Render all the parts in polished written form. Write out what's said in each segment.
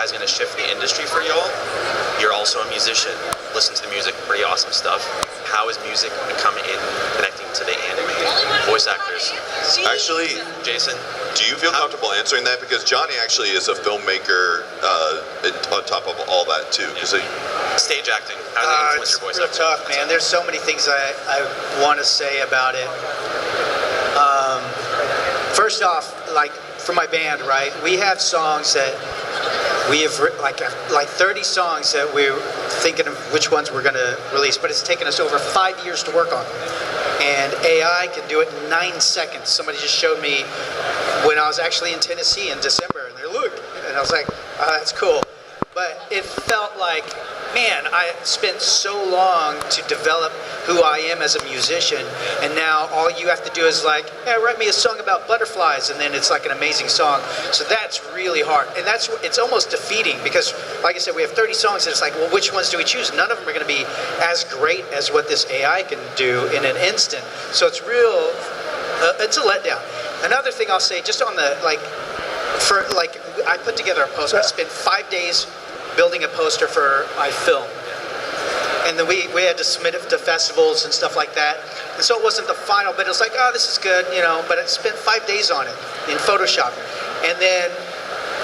is going to shift the industry for y'all. You're also a musician. Listen to the music, pretty awesome stuff. How is music becoming in connecting to the anime? Voice actors. Actually, Jason, do you feel comfortable answering that? Because Johnny actually is a filmmaker on top of all that too. Because stage acting. How does it influence your voice real acting? tough, man. There's so many things I want to say about it. First off, like for my band, right? We have songs that we have like 30 songs that we're thinking of which ones we're going to release, but it's taken us over 5 years to work on. And AI can do it in 9 seconds. Somebody just showed me when I was actually in Tennessee in December, and they're look, and I was like, oh, that's cool. But it felt like, man, I spent so long to develop who I am as a musician, and now all you have to do is like, yeah, write me a song about butterflies, and then it's like an amazing song. So that's really hard, and it's almost defeating because, like I said, we have 30 songs, and it's like, well, which ones do we choose? None of them are going to be as great as what this AI can do in an instant. So it's real, it's a letdown. Another thing I'll say, just on the I put together a poster. I spent 5 days building a poster for my film. And then we had to submit it to festivals and stuff like that. And so it wasn't the final, but it was like, oh, this is good, you know, but I spent 5 days on it in Photoshop. And then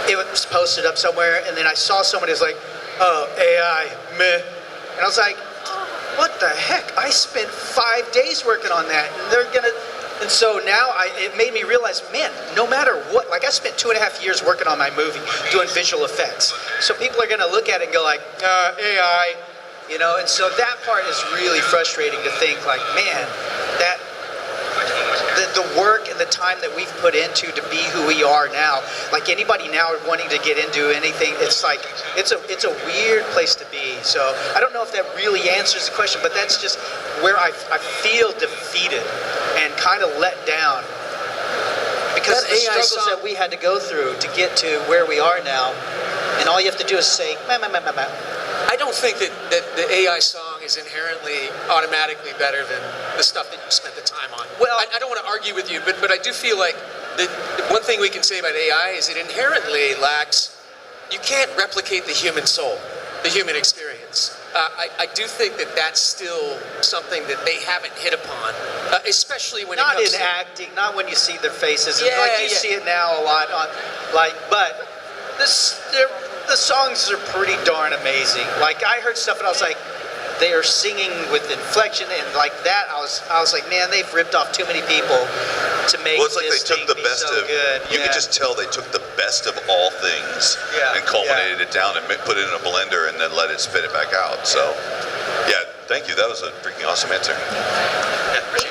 it was posted up somewhere, and then I saw someone who's like, oh, AI, meh. And I was like, what the heck? I spent 5 days working on that, and they're gonna, and so now it made me realize, man, no matter what, like I spent 2.5 years working on my movie, doing visual effects. So people are gonna look at it and go like, AI, you know, and so that part is really frustrating to think like, man, that the work and the time that we've put into to be who we are now, like anybody now wanting to get into anything, it's like, it's a weird place to be. So I don't know if that really answers the question, but that's just where I feel defeated and kind of let down. Because the struggles that we had to go through to get to where we are now, and all you have to do is say, meh, meh, meh, meh, meh. I don't think that the AI song is inherently automatically better than the stuff that you spent the time on. Well, I don't want to argue with you, but I do feel like the one thing we can say about AI is it inherently lacks, you can't replicate the human soul, the human experience. I do think that that's still something that they haven't hit upon, especially when not it comes in to acting, not when you see their faces. Yeah, like you see it now a lot on, like, but the songs are pretty darn amazing. Like I heard stuff and I was like, they are singing with inflection and like that. I was like, man, they've ripped off too many people to make. well, it's like this they took the thing be best so of. good. You could just tell they took the best of all things and culminated it down and put it in a blender and then let it spit it back out. So, yeah, thank you. That was a freaking awesome answer. Yeah, appreciate you.